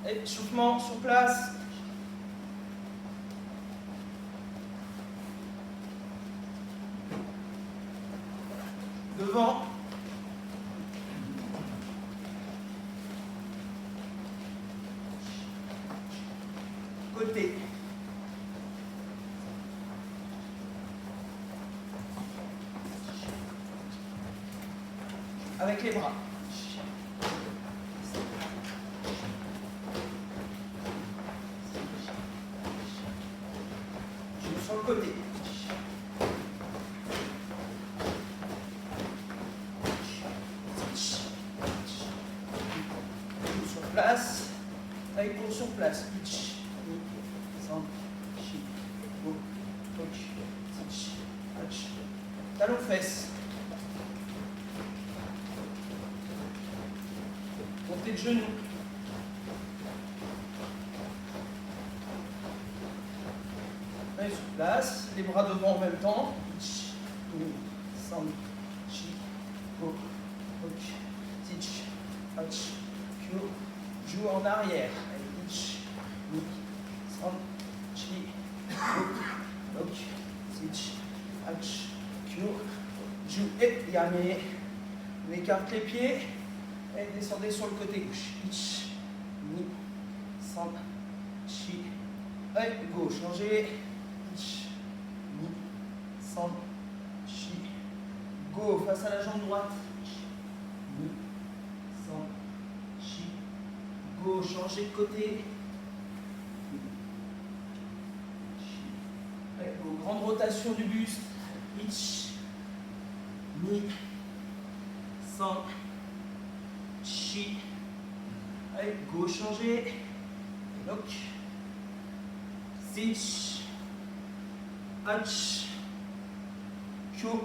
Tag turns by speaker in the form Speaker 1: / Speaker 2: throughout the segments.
Speaker 1: Échauffement sur place. Devant. Côté. Avec les bras. Sur le côté. Sur place. Avec cours sur place. Talon fesses. Montée de genoux. Allez, sur place, les bras devant en même temps. Joue en arrière. Joue et dernier. On écarte les pieds et descendez sur le côté gauche. Go, changez. Go, face à la jambe droite. Go, changez de côté. Go, grande rotation du buste. Allez, go, changez. Lock. Sich. Hach. Kyo.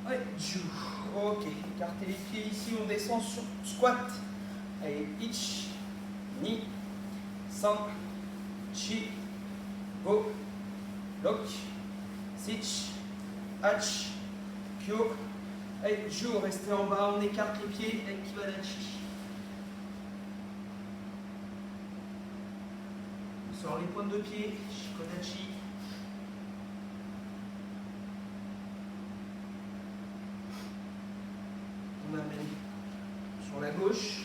Speaker 1: Allez, jou. Ok, écartez les pieds ici, on descend sur squat. Allez, ich. Ni. San. Chi. Go. Lock. Sich. Hach. Kyo. Allez, jou, restez en bas, on écarte les pieds avec Kibadachi. On sort les pointes de pied, Shikodachi. On amène sur la gauche,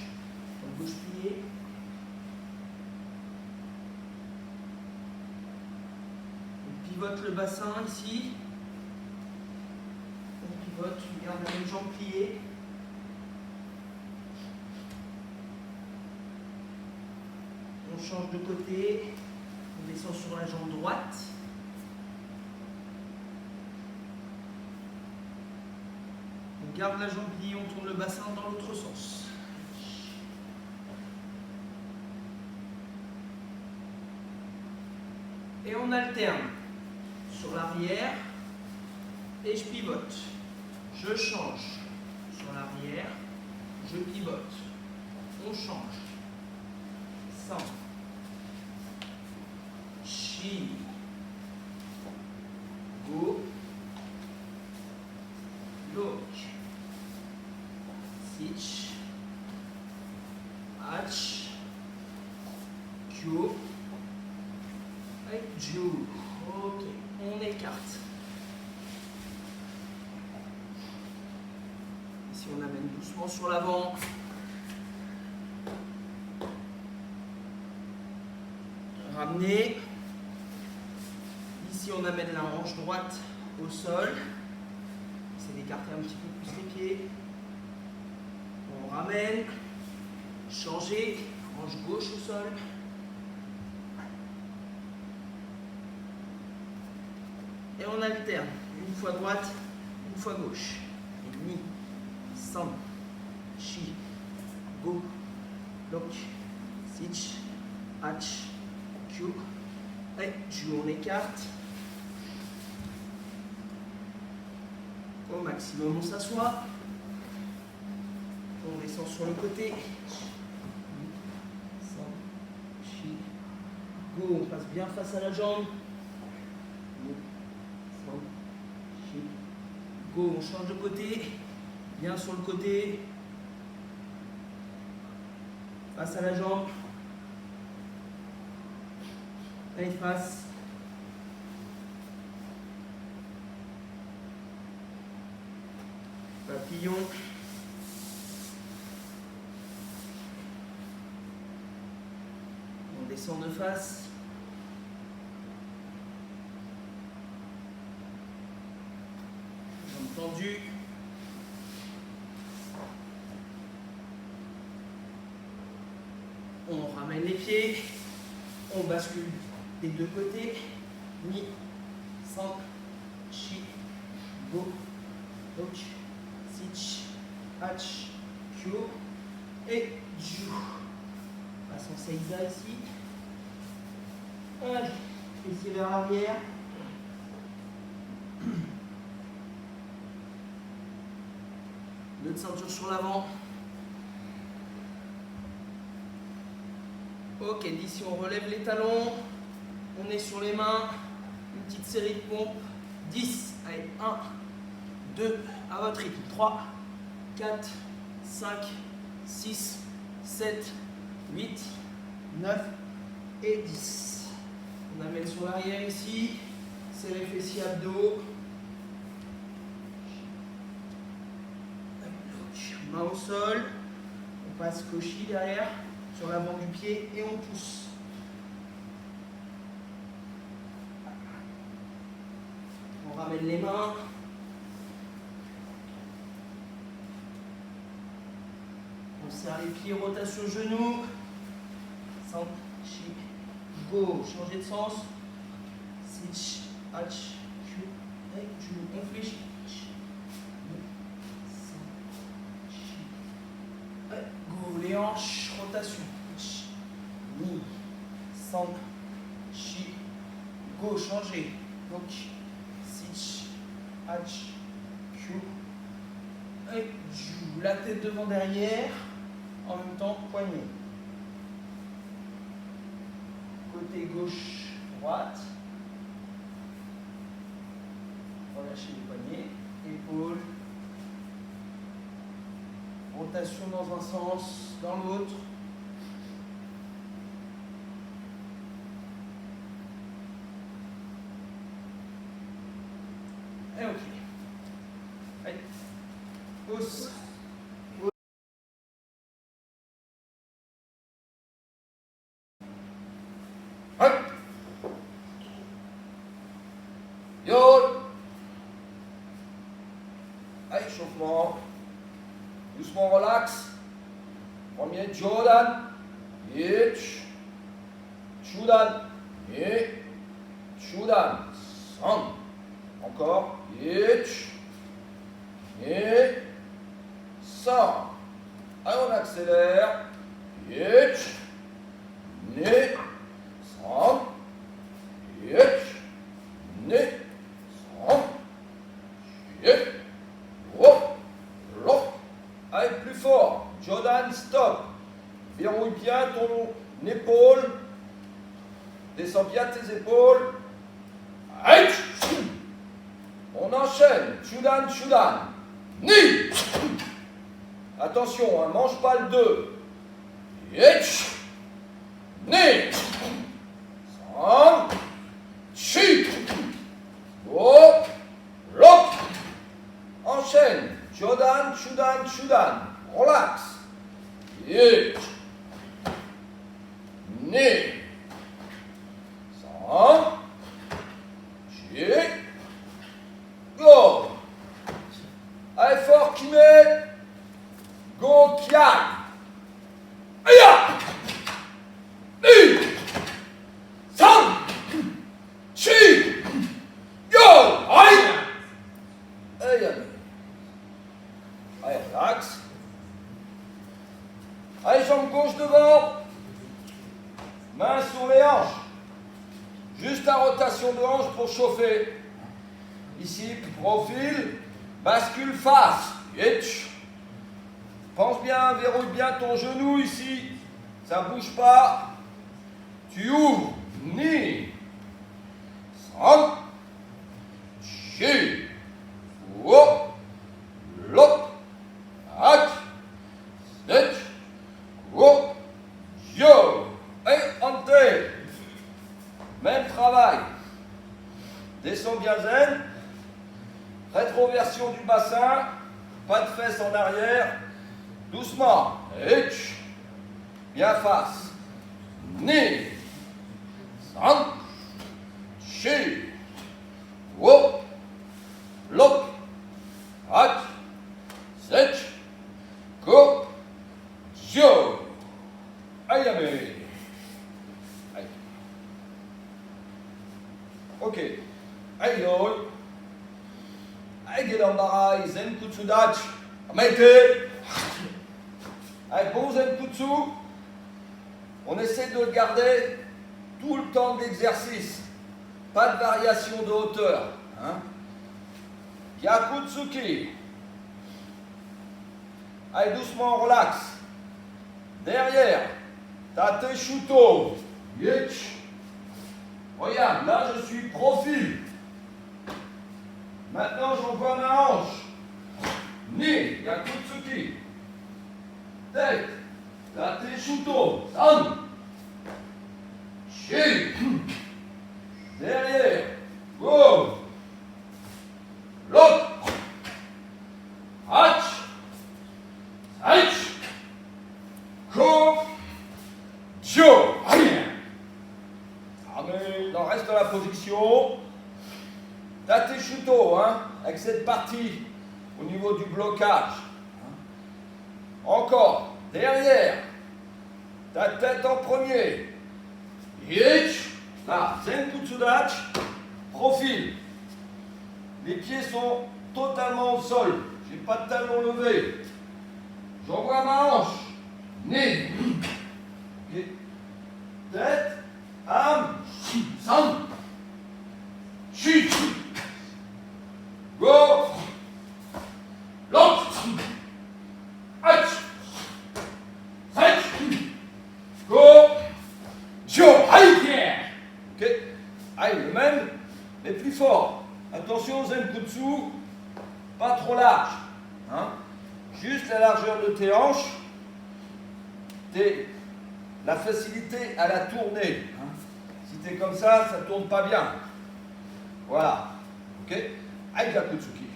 Speaker 1: pliée. On pivote le bassin ici. On pivote, on garde la même jambe pliée. On change de côté, on descend sur la jambe droite. On garde la jambe pliée, on tourne le bassin dans l'autre sens. Et on alterne sur l'arrière et je pivote. Je change sur l'arrière, je pivote. On change. San. Chi. Go. Lock. Sich. Hach. Kyo. Et Ju. Ok, on écarte. Ici on amène doucement sur l'avant. Ramener. Ici on amène la hanche droite au sol. C'est d'écarter un petit peu plus les pieds. On ramène. Changer. Hanche gauche au sol. Et on alterne. Une fois droite, une fois gauche. Et ni, san, chi, go, lock, sich, hach, kyo. Et ju, on écarte. Au maximum, on s'assoit. On descend sur le côté. San, chi, go. On passe bien face à la jambe. Go, on change de côté, bien sur le côté. Face à la jambe. Allez, face. Papillon. On descend de face. Jambes tendues. On ramène les pieds. On bascule des deux côtés. Mi, san, chi, go, ok, sich, hach, kyo et ju. Passons seiza ici. Allez, ici vers l'arrière. Nœud de ceinture sur l'avant. Ok, d'ici on relève les talons. On est sur les mains. Une petite série de pompes. 10. Allez, 1, 2, à votre rythme. 3, 4, 5, 6, 7, 8, 9 et 10. On amène sur l'arrière ici. Serré fessier abdos. Main au sol. On passe cochi derrière, sur l'avant du pied et on pousse. On ramène les mains. On serre les pieds, rotation genoux. San, chi, go. Changer de sens. Sich, hach, kyu, et genou. On fléchit. Go, les hanches, rotation. Ni, san, chi, go, changer. Donc, sich, hach, kyu, et ju. La tête devant derrière, en même temps, poignet. Côté gauche, droite. Relâchez les poignets, épaules. Rotation dans un sens, dans l'autre. Et ok. Allez. Pousse.
Speaker 2: Yo. Allez, échauffement. Doucement, relax. Premier Jordan. Hitch. Chudan. Et. Chudan. San. Encore. Hitch. Et. San. Allez, on accélère. Hitch. Né. San. Hitch. Né. San. Hitch. Hop. Hop. Allez, plus fort. Jordan, stop. Verrouille bien ton épaule. Descends bien tes épaules. Aïe. On enchaîne. Chudan, Chudan. Ni. Attention, hein, mange pas le 2. Hitch. Ni. San. Chi. Go. Lop. Enchaîne. Jordan, Chudan, Chudan. Relax. Hitch. Ni. San. Chi. Go. Allez fort, qui met. Go, Kian. Aïe. Ni. San. Chi. Go. Aïe. Aïe, aïe. Allez, relax. Allez, jambe gauche devant. Main sur les hanches. Juste la rotation de hanche pour chauffer. Ici, profil. Bascule face. Hitch. Pense bien, verrouille bien ton genou ici. Ça ne bouge pas. Tu ouvres. Ni. San. Chi. Hop. Lop. Hack. Hitch. Hop. Descends bien zen. Rétroversion du bassin. Pas de fesses en arrière. Doucement. Hitch. Bien face. Ni. San. Chi. Wop. Lop. Hat. Sech. Ko. Sio. Ayame. Aïe. Ok. Aïe. Aïe, Gedanbarai, Zen Kutsudach. Mettez. Aïe, bon Zen Kutsu. On essaie de le garder tout le temps de l'exercice. Pas de variation de hauteur. Hein? Yakutsuki. Allez, doucement, relax. Derrière, Tate Shuto. Yitch. Regarde, là je suis profil. Maintenant j'envoie ma hanche. Ni, Yakutsuki. Tête, Tate Shuto. San. Chi. Derrière. Go. L'autre. Hatch. Hatch. Ko. Dio. Rien. Amen. On reste dans la position. Tate Shuto, hein, avec cette partie au niveau du blocage. Encore. Derrière. Ta tête en premier. Hitch. Là, Zen Kutsudachi, profil. Les pieds sont totalement au sol. J'ai pas de talon levé. J'envoie ma hanche. Nez. Okay. Tête. Âme. San. Chi. Go. L'autre. Hatch. Sech. Go. Dio. Aïe. Ok. Aïe, le même, mais plus fort. Attention, Zen Kutsu, pas trop large. Hein? Juste la largeur de tes hanches, la facilité à la tourner. Hein? Si tu es comme ça ne tourne pas bien. Voilà. Ok. Aïe, Yakutsuki.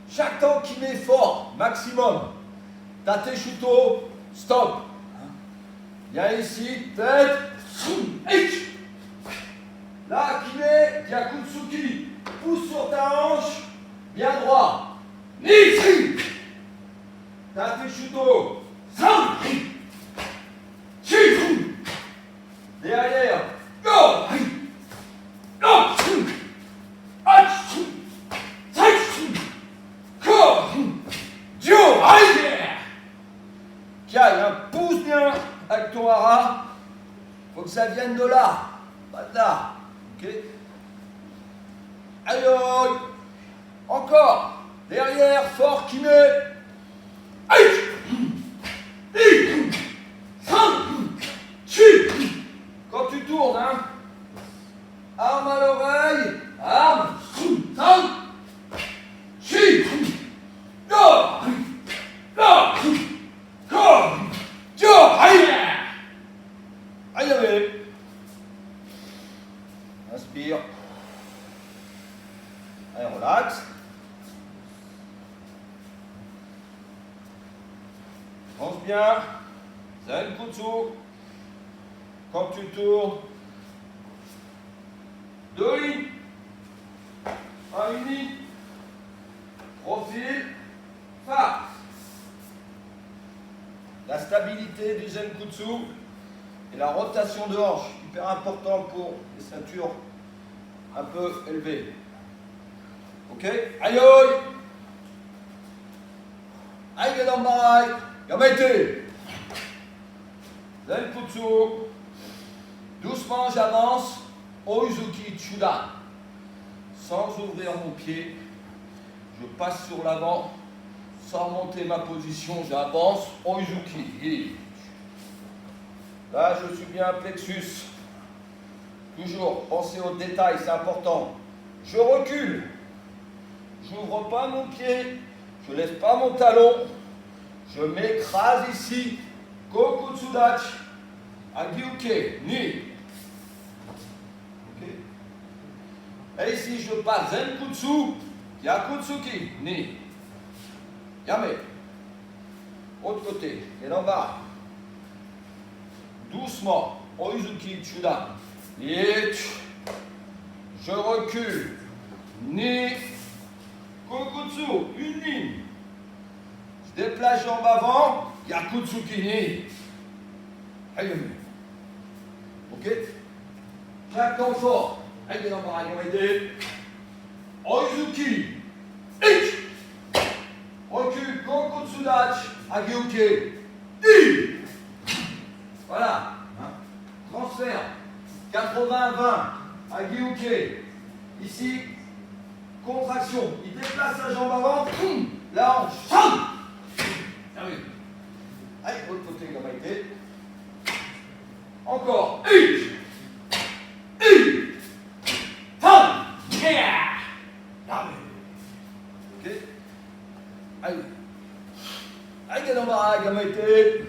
Speaker 2: Chaque temps qu'il est fort, maximum. Tate Shuto, stop. Il y a ici, tête, H. Là, Kine, Yakutsuki, pousse sur ta hanche, bien droit. Ni, Tate Shuto, San, Chi, derrière, Go, No, H, Sech, Ko, Dio, Aïe. Tiens, pousse bien avec ton hara. Faut que ça vienne de là, pas de là. Ok. Aïe, aïe. Encore. Derrière, fort, qui met. Aïe. I. San. Chi. Quand tu tournes, hein. Arme à l'oreille. Arme. San. Chi. No. No. Go. Dio. Aïe. Aïe, aïe. Inspire. Allez, relax. Pense bien. Zen Kutsu. Quand tu tournes, 2 lignes. Une ligne. Profil. Face. La stabilité du Zen Kutsu et la rotation de hanche, hyper important pour les ceintures un peu élevées. Ok. Aïe aïe. Aïe Gedanbarai. Yamete. Zen Kutsu. Doucement j'avance. Oizuki Chuda. Sans ouvrir mon pied. Je passe sur l'avant. Sans monter ma position, j'avance. Oizuki. Là, je suis bien plexus. Toujours, pensez aux détails, c'est important. Je recule. Je n'ouvre pas mon pied. Je ne laisse pas mon talon. Je m'écrase ici. Kokutsudachi. Agiuke. Ni. Ok. Et ici, je passe Zenkutsu, Yakutsuki, Ni. Yame. Autre côté, et en bas. Doucement, Oizuki, Chudan. Ich. Je recule. Ni. Kokutsu, une ligne. Je déplace jambe avant, Yakutsuki, Ni. Ayame. Ok? Chaque temps fort. Aïe, non, pareil, on va aider. Oizuki. Ich. Recule, Kokutsudach, Agiuke. I. Voilà. Hein. Transfert. 80-20. Agiuke. Ici, contraction. Il déplace la jambe avant. La hanche. Allez. Allez, l'autre côté, comme a été. Encore. Ich. I. Tam. Yeah. Ok. Allez. Allez, dans ma comme a été.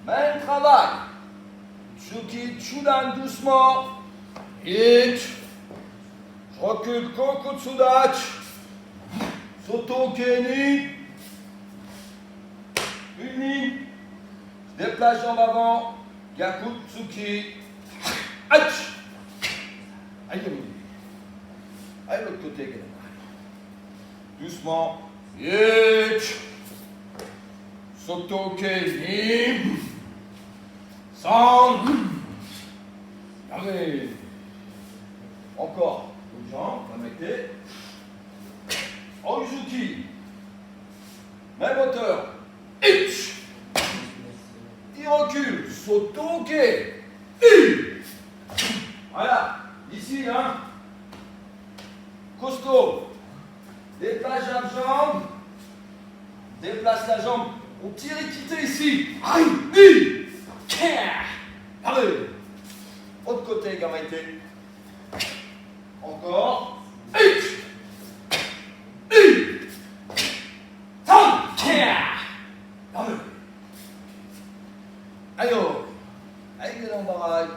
Speaker 2: Même travail. Tsuki, Chudan doucement. Ich. Je recule, Kokutsudach. Soto, Keni. Une ligne. Je déplace jambe avant. Yakutsuki. Ach. Aïe, allez, l'autre côté. Doucement. Ich. Soto, Keni. San. Allez. Encore. L'autre jambe, on va mettre. Oizuki. Même hauteur. Ich. Il recule. Sotoke. I. Voilà. Ici, hein. Costaud. Déplace la jambe. Déplace la jambe. On tire équité ici. Aïe. I. Allez. Autre côté, Gamaïté. Encore. Ich. I. Tam. Allez. Aïe. Aïe, l'embarras.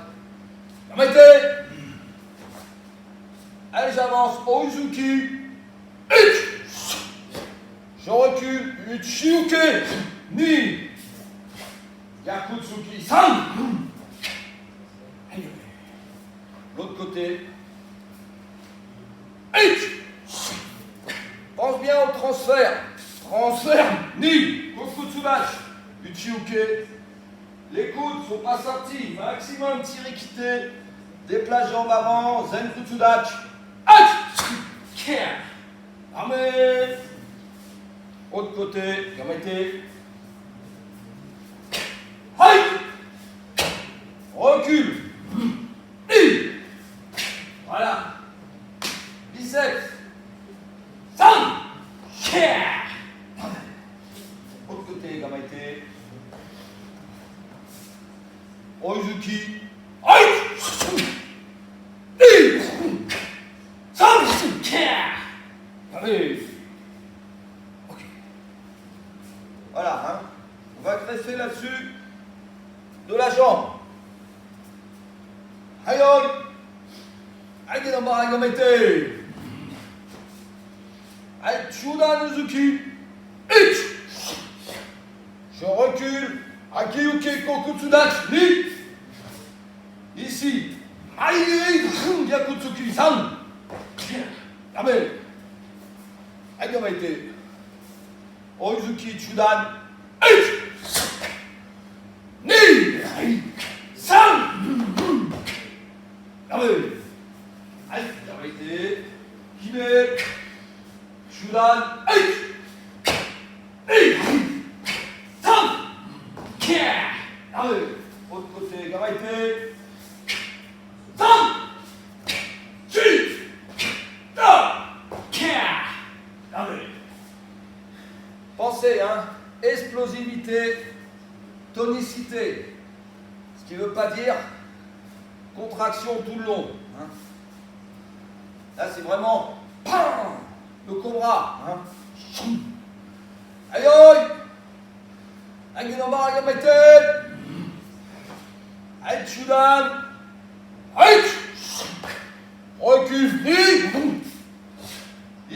Speaker 2: Gamaïté. Allez, j'avance. Oizuki. Ich. Je recule. Uchiuke. Ni. Yakutsuki. San. L'autre côté. Ich. Pense bien au transfert. Transfert. Ni. Kokutsudach. Uchiuke. Les coudes ne sont pas sortis. Maximum tir équité. Déplace jambe avant. Zenkutsudachi. Ach. Amen. Autre côté. Gamete. Haï. Recule. I. Voilà. Biceps. San. Autre côté. Gamete. Oizuki. Aïe. I. San. Allez. Ok. Voilà, hein. On va greffer là-dessus de la jambe. Aïe. Aïe, dans ma gamete. Aïe, Chudan Uzuki. Ich. Je recule. Akiyuke Kokutsudachi. Ni. Ici. Aïe. Yakutsuki. San. Amen. Aïe, gamete. Oizuki Chudan. Ich. Ni. San. Amen. Aïe, gamete. Kine. Chudan. Ich. Ni. San. Amen. Autre côté, gamete. San. Chi. Da. Amen. Pensez, hein, explosivité, tonicité. Ce qui ne veut pas dire contraction tout le long. Hein. Là, c'est vraiment le cobra. Hein. Aïe aïe. Aïe Namba, Gamete. Aïe Chudan. Aïe. Recule. recule, ni.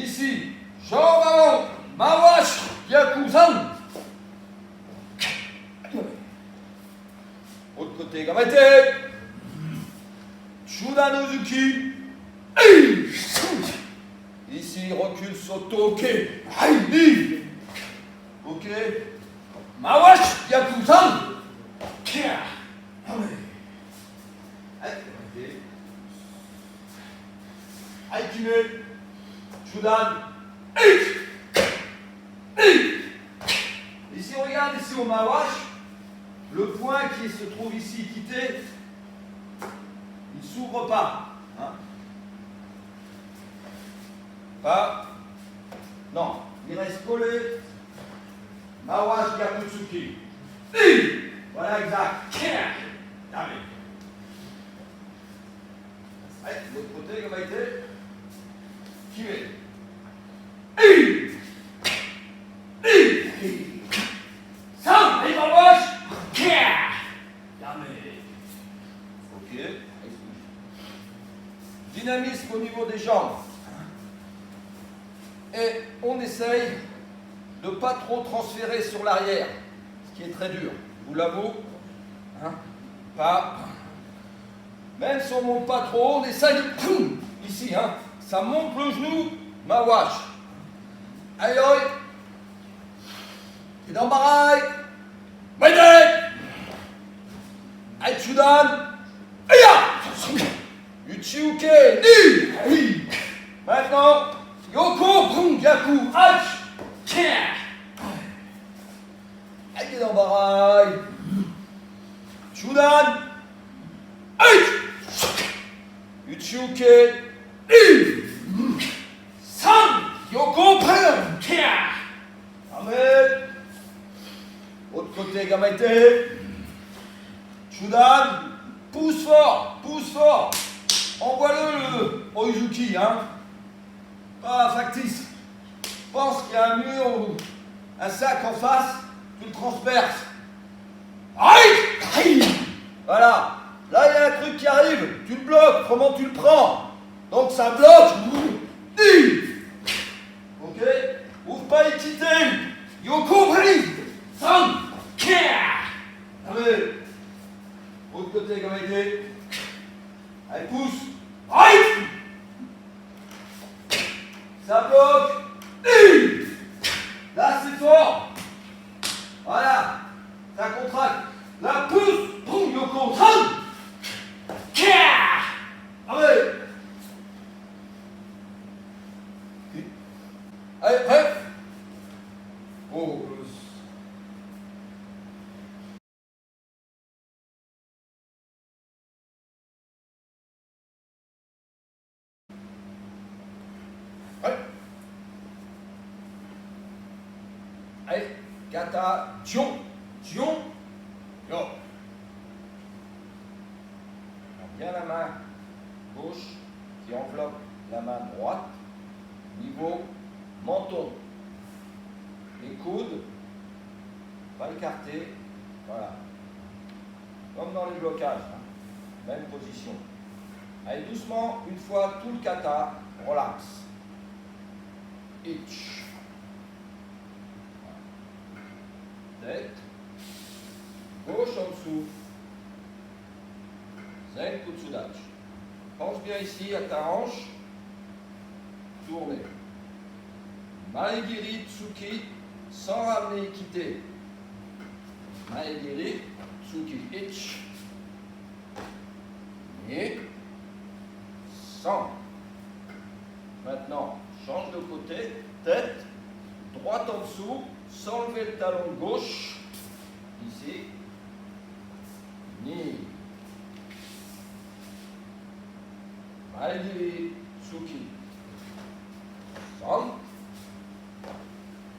Speaker 2: Ici, jambe avant, mawash, yakusan. Autre côté, gamete. Chudan Uzuki. Ici, recule, soto, ok. Ni. Ok. Mawash, yakusan. Aikine, Chudan, ici, regarde, ici au Mawash, le point qui se trouve ici quitté, il ne s'ouvre pas. Hein. Pas. Non, il reste collé. Mawash Yakutsuki. Voilà, exact. Allez. Allez, de l'autre côté, comme a été. Qui est Sam, et Mawash. Ok. Dynamisme au niveau des jambes. Et on essaye de ne pas trop transférer sur l'arrière, ce qui est très dur. Je vous l'avoue. Hein? Pas. Même si on ne monte pas trop, on essaye de. Ici, hein. Ça monte le genou, Mawash. Aïe aïe. Et dans Baraï. Maïdek. Aïe Chudan. Aïe. Uchiuke. Ni. Maintenant, Yoko. Yaku. Aïe. Aïe dans Baraï. Chudan. Aïe. Uchiuke. San. Yoko. Amen. Autre côté, Gamete. Chudan. Pousse fort. Pousse fort. Envoie-le au Uzuki, hein. Pas factice. Pense qu'il y a un mur ou un sac en face, tu le transperces. Aïe! Voilà. Là, il y a un truc qui arrive. Tu le bloques. Comment tu le prends? Donc, ça bloque. Ok? Ouvre pas équité. Yoko, brise. San. Allez. Autre côté, comme été. Allez, pousse. Aïe! Ça bloque. Là, c'est fort. Voilà. Ça contracte. La pousse. Boum, Yoko. San. Allez. Allez, prêt? Oh. Prêt? Allez, kata, Dion. Dion. Yo. Bien la main gauche qui enveloppe la main droite, niveau menton. Les coudes, pas écartés, voilà. Comme dans les blocages, hein. Même position. Allez, doucement, une fois tout le kata, relax. Itch. Tête. Gauche en dessous. Zen Kutsudachi. Pense bien ici à ta hanche. Tournez. Maegiri Tsuki sans ramener équité. Maegiri Tsuki Itch. Et sans. Maintenant, change de côté. Tête. Droite en dessous. Sans lever le talon gauche. Ici. Ni. Maegiri Tsuki. San.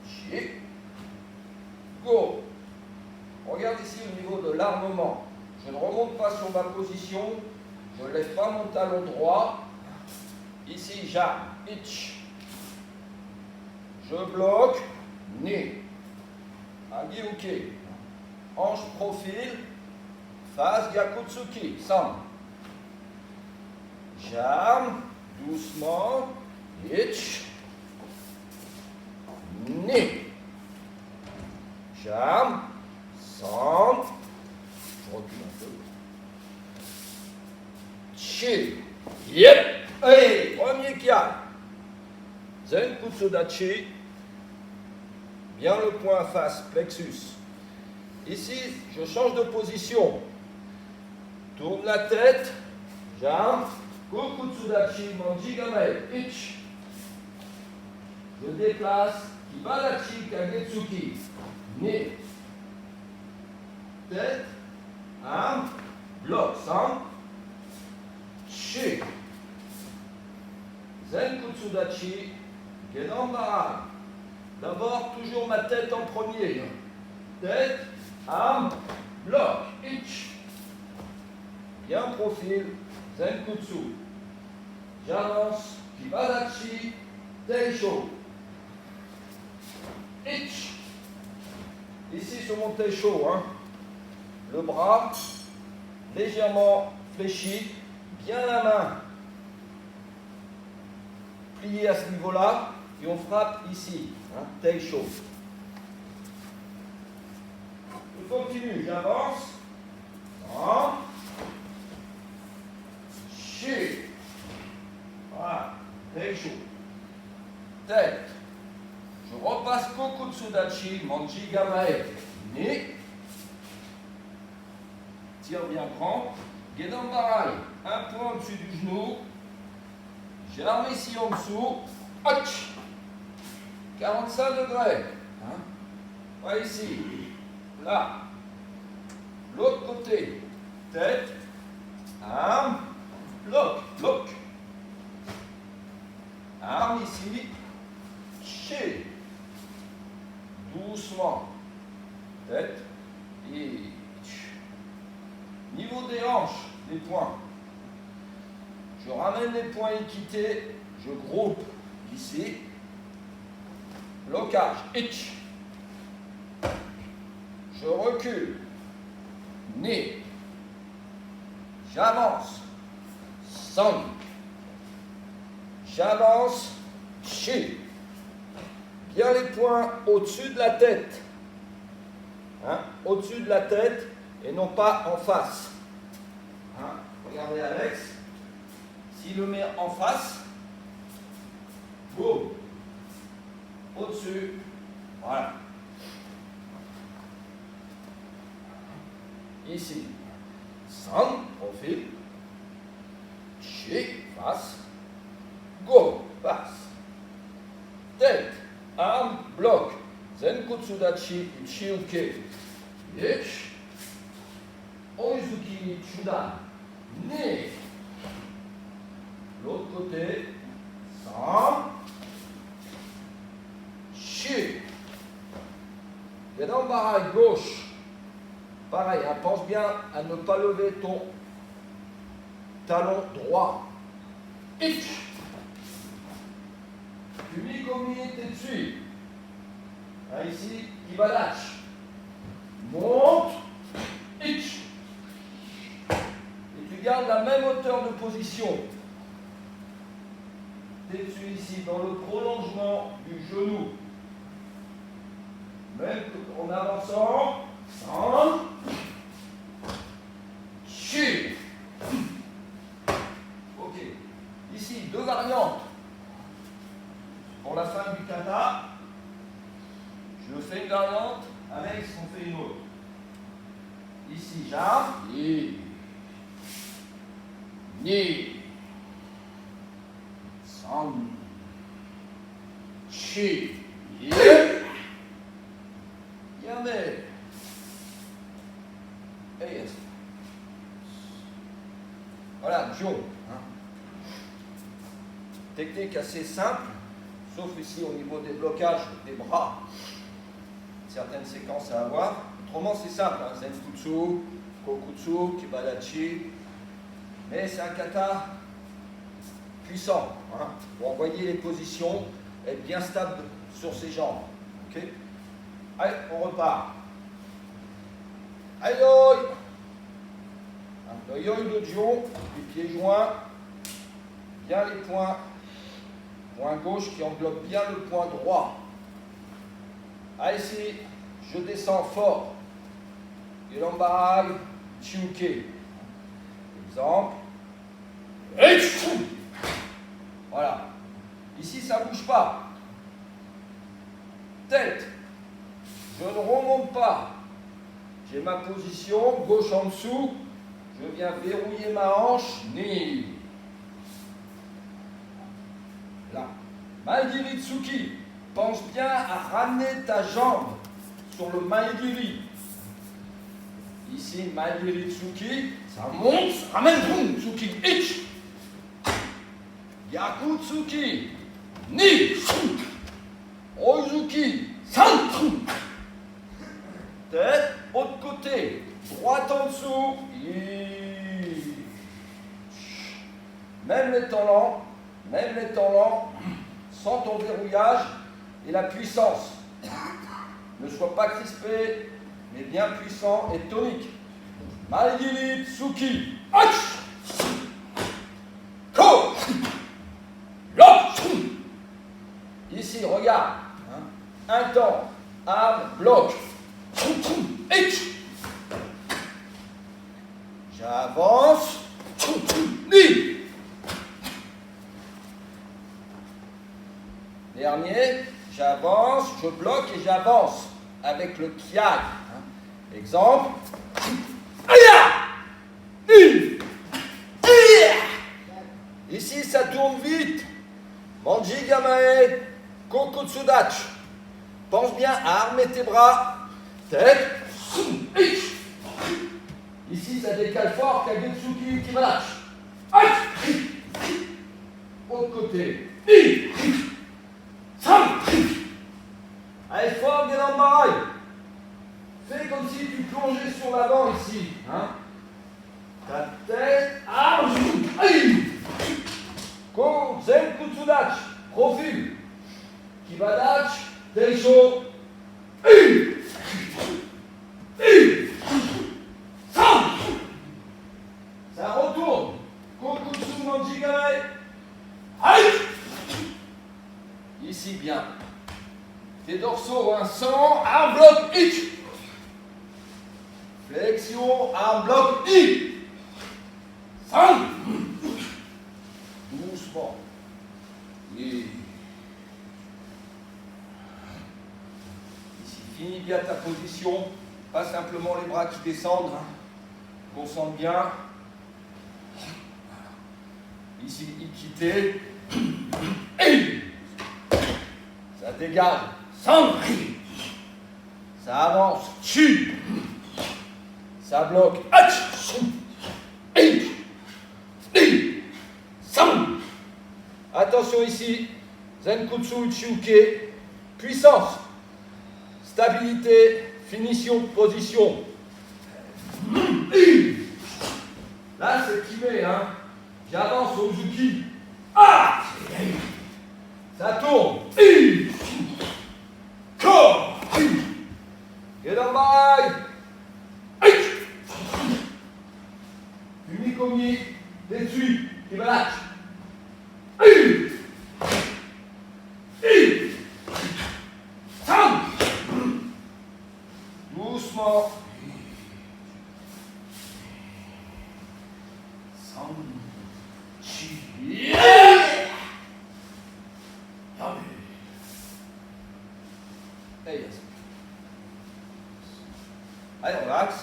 Speaker 2: Chi. Go. Regarde ici au niveau de l'armement. Je ne remonte pas sur ma position. Je ne lève pas mon talon droit. Ici, j'arme. Itch. Je bloque. Ni. Agiuke. Hanche profil. Face Gyakutsuki. San. J'arme. doucement, ich, ni. Jam, sam, je recule un peu. Chi, yep, hey, premier kian. Zen Kutsudachi, bien le point face, plexus. Ici, je change de position. Tourne la tête, jam, Kukutsudachi, manjigame, ich. Je déplace, Kibadachi, kagetsuki, ni. Tête, arme, bloc, sam, chi. Zen Kutsudachi, Gedanbarai. D'abord, toujours ma tête en premier. Tête, arme, bloc, ich. Bien profil, Zenkutsu. J'avance, Kibadachi, Teisho. Ich. Ici sur mon Teisho, hein. Le bras légèrement fléchi, bien la main pliée à ce niveau-là, et on frappe ici, hein, Teisho. Je continue, j'avance. Chi. Voilà, Teisho. Tête. Je repasse Kokutsudachi, Manjigamae, ni. Tire bien grand. Gedanbarai, un point au-dessus du genou. J'arme ici en dessous. Hotch. 45 degrés. Hein? Voilà ici. Là. L'autre côté. Tête. Arme. Bloc. Bloc. Arme ici. Chi. Doucement. Tête. Et. Niveau des hanches, les poings. Je ramène les poings équités, je groupe ici. Blocage, ich. Je recule, ni. J'avance, san. J'avance, chi. Bien les poings au-dessus de la tête. Hein? Au-dessus de la tête et non pas en face. Hein? Regardez Alex. S'il le met en face, boum, au-dessus, voilà. Ici, san, profil, chi, face, go, face. Tête, arme, bloc, Zenkutsudachi, Ichiuke, ich, Oizuki, Chudan, ni. L'autre côté, san, chi. Gedanbarai, gauche. Pareil, hein, pense bien à ne pas lever ton talon droit. Ich. Kumikomi tetsui. Hein, ici, Kibadachi. Monte. Ich. Et tu gardes la même hauteur de position. Tetsu ici, dans le prolongement du genou. Même en avançant. San. Chi. Ok. Ici, deux variantes. Pour la fin du kata, je fais une variante, Alex on fait une autre. Ici, j'arme. Ni. San. Chi. Yame. Et yes. Voilà, Joe. Hein. Technique assez simple, sauf ici au niveau des blocages des bras. Certaines séquences à avoir. Autrement, c'est simple. Hein. Zenkutsu, Kokutsu, Kibadachi. Mais c'est un kata puissant. Hein, pour envoyer les positions, être bien stable sur ses jambes. Okay. Allez, on repart. Aïe aïe. Le yoï de Dion, les pieds joints, bien les poings. Point gauche qui englobe bien le point droit. Ah, ici, je descends fort. Gelambarai, Chiuke. Exemple. Et voilà. Ici, ça ne bouge pas. Tête. Je ne remonte pas. J'ai ma position, gauche en dessous. Je viens verrouiller ma hanche. Ni. Là. Maegiri Tsuki. Pense bien à ramener ta jambe sur le Maegiri. Ici, Maegiri Tsuki. Ça monte, ça ramène. Boum, Tsuki. Ich. Yaku Tsuki. Ni. Oizuki. San. Tête, autre côté. Droite en dessous. Même les temps lents, sans ton verrouillage et la puissance. Ne sois pas crispé, mais bien puissant et tonique. Maegiri Tsuki. Ach! Ko! Lop! Ici, regarde. Un temps. Arme, bloc. Ich! J'avance. Ni! Dernier, j'avance, je bloque et j'avance avec le kiai. Exemple. Ici, ça tourne vite. Manji Gamae, Kokotsudachi. Pense bien à armer tes bras. Tête. Ici, ça décale fort. Kagetsuki Kibarachi. Autre côté. Allez, fort, Gelambarai. Fais comme si tu plongeais sur l'avant ici. Hein? Ta tête. Ko, Zen Kutsudachi. Profil. Kibadachi. Teisho. Ça retourne. Kokutsu Manjigare. Ici bien. Tes dorsaux, un 100, arm bloc, ich. Flexion, arm bloc, I. 5. Doucement. Et ici, finis bien ta position. Pas simplement les bras qui descendent. Concentre bien. Ici, Ikite. Et ça dégage. Ça avance. Ça bloque. Attention ici. Zenkutsu Uchiuke. Puissance. Stabilité. Finition de position. Là, c'est Kime, hein. J'avance au Uzuki. Ah! Ça tourne. Gelambarai. Umikomi. Detsui. Kibarachi. Doucement. Allez, relax.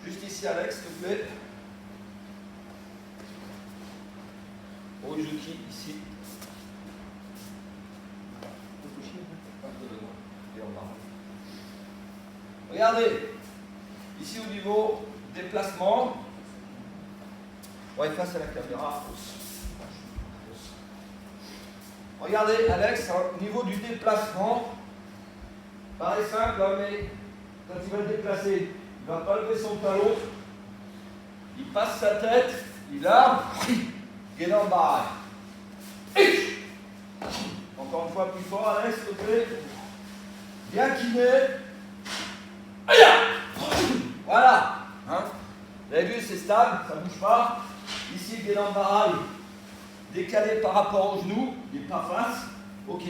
Speaker 2: Juste ici, Alex, s'il te plaît. Oizuki, ici. Regardez, ici au niveau déplacement. Ouais, face à la caméra. Regardez, Alex, au niveau du déplacement, paraît simple, hein, mais quand il va le déplacer, il ne va pas lever son talon, il passe sa tête, il arme, Gelambarai. Encore une fois plus fort, Alex, s'il te plaît. Bien kiné. Voilà. stable, ça ne bouge pas. Ici, Gedan Barai, décalé par rapport au genou, il n'est pas face. Ok.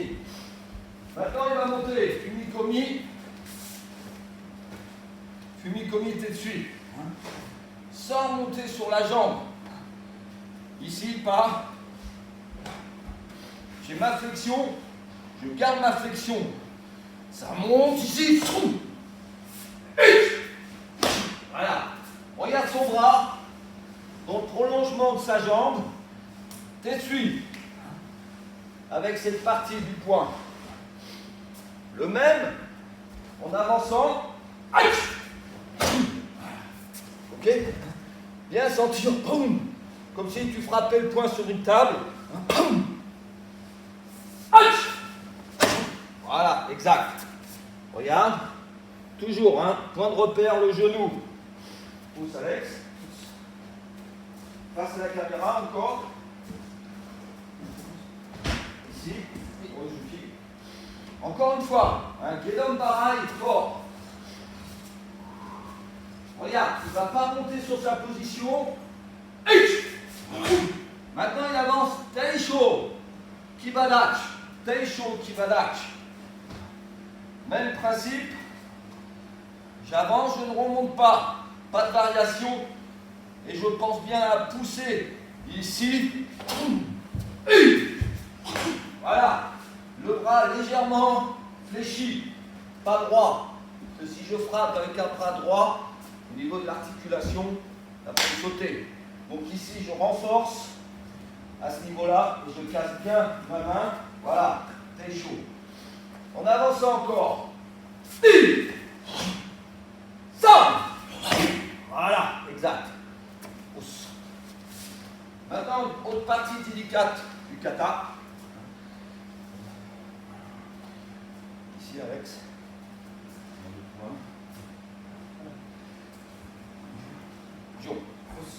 Speaker 2: Maintenant, il va monter. Fumikomi. Fumikomi Tetsui. Sans monter sur la jambe. Ici, pas. J'ai ma flexion. Je garde ma flexion. Ça monte ici. Voilà. Regarde son bras. Dans le prolongement de sa jambe. Tetsui. Avec cette partie du poing. Le même en avançant. Ok. Bien sentir. Comme si tu frappais le poing sur une table. Voilà, exact. Regarde. Toujours, hein. Point de repère, le genou. Pousse Alex. Face à la caméra encore. Ici. Encore une fois, un Gedan Barai fort. Regarde, il ne va pas monter sur sa position. Maintenant, il avance. Teisho, Kibadachi. Teisho, Kibadachi. Même principe. J'avance, je ne remonte pas. Pas de variation. Et je pense bien à pousser. Ici. Voilà. Le bras légèrement fléchi. Pas droit. Parce que si je frappe avec un bras droit, au niveau de l'articulation, ça peut sauter. Donc ici, je renforce à ce niveau-là et je casse bien ma main. Voilà, très chaud. En avançant encore. Ça. Voilà, exact. Maintenant, autre partie délicate du kata. Ici, Alex.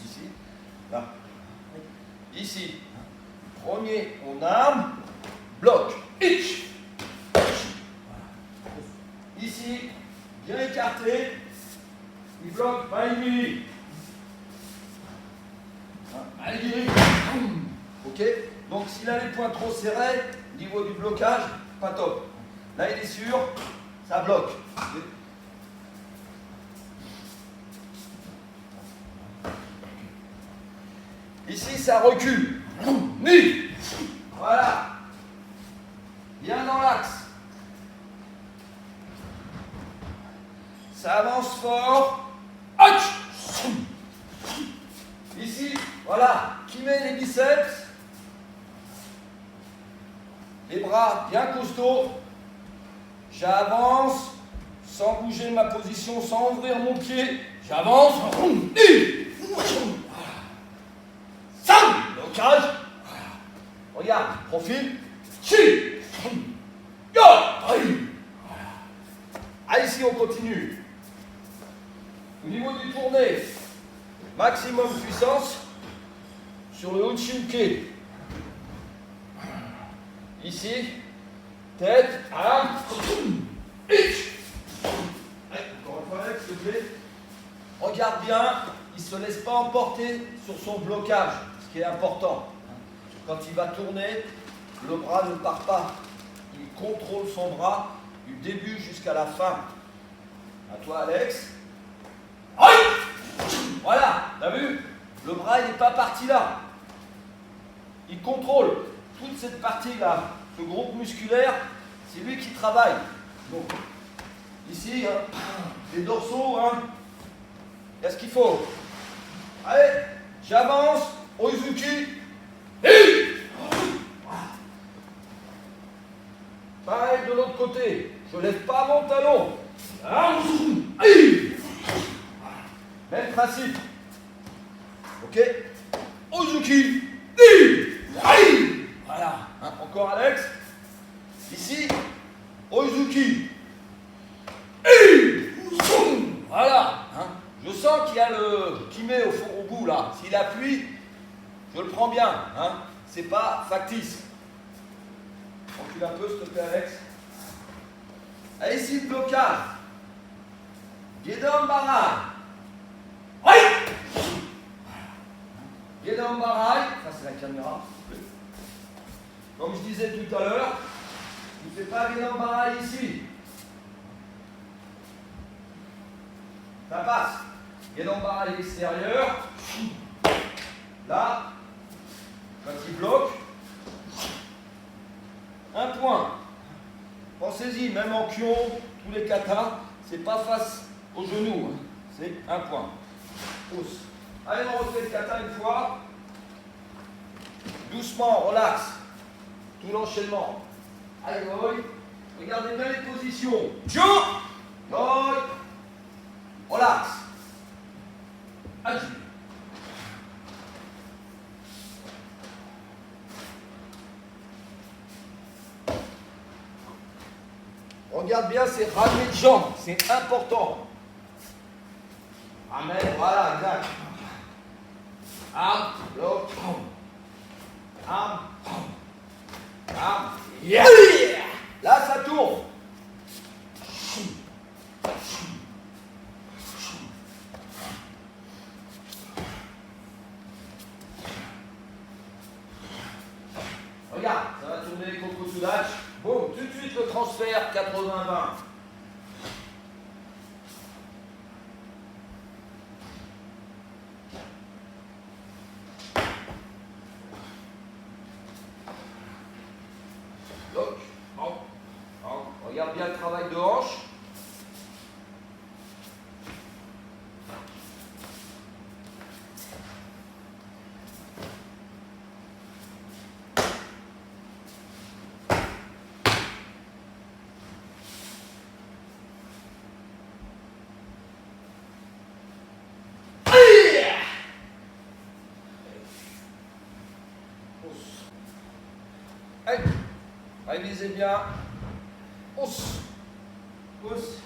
Speaker 2: Ici, là. Ici, premier, on arme, bloc, hitch. Ici, bien écarté, il bloque, maïmi. Ok. Donc s'il a les poings trop serrés, niveau du blocage, pas top. Là, il est sûr, ça bloque. Ici, ça recule. Ni. Voilà. Bien dans l'axe. Ça avance fort. Ici, voilà. Qui met les biceps. Les bras bien costauds. J'avance sans bouger ma position, sans ouvrir mon pied. J'avance. Blocage. Regarde, profil. Ah, ici, on continue. Au niveau du tourné, maximum puissance sur le Uchiuke. Ici, tête, arme. Encore une fois, Alex, s'il te plaît. Regarde bien, il ne se laisse pas emporter sur son blocage, ce qui est important. Quand il va tourner, le bras ne part pas. Il contrôle son bras du début jusqu'à la fin. À toi, Alex. Voilà, t'as vu? Le bras, il n'est pas parti là. Il contrôle toute cette partie-là. Ce groupe musculaire, c'est lui qui travaille. Donc, ici, hein, les dorsaux, hein, il y a ce qu'il faut. Allez, j'avance, Oizuki. Pareil de l'autre côté, je ne lève pas mon talon. Même principe. Ok? Ozuki. Voilà. Hein, encore Alex. Ici, Ozuki. Voilà. Hein. Je sens qu'il y a le kiné au bout là. S'il appuie, je le prends bien. Hein. C'est pas factice. Recule un peu, s'il te plaît, Alex. Allez, ici, le blocage. Gedan Barai. pied d'embarrail, ça c'est la caméra. Comme je disais tout à l'heure, ne fais pas pied d'embarrail ici. Ça passe. Pied d'embarrail extérieur. Là, quand il bloque, un point. Pensez-y, même en kion, tous les katas, c'est pas face au genou, hein. C'est un point. Pousse. Allez, on refait le kata une fois. Doucement, relax. Tout l'enchaînement. Allez, boy. Regardez bien les positions.
Speaker 1: Jump.
Speaker 2: Boy. Relax. Agile. Regarde bien ces ramets de jambes, c'est important. Ramène, voilà, exact. Arme, bloc, arme, arme. Yeah. Là, ça tourne. Regarde, ça va tourner Coco Sudac. Bon, tout de suite le transfert 80-20. Donc, regarde bien le travail de hanche. Allez, révisez bien. Pousse. Pousse.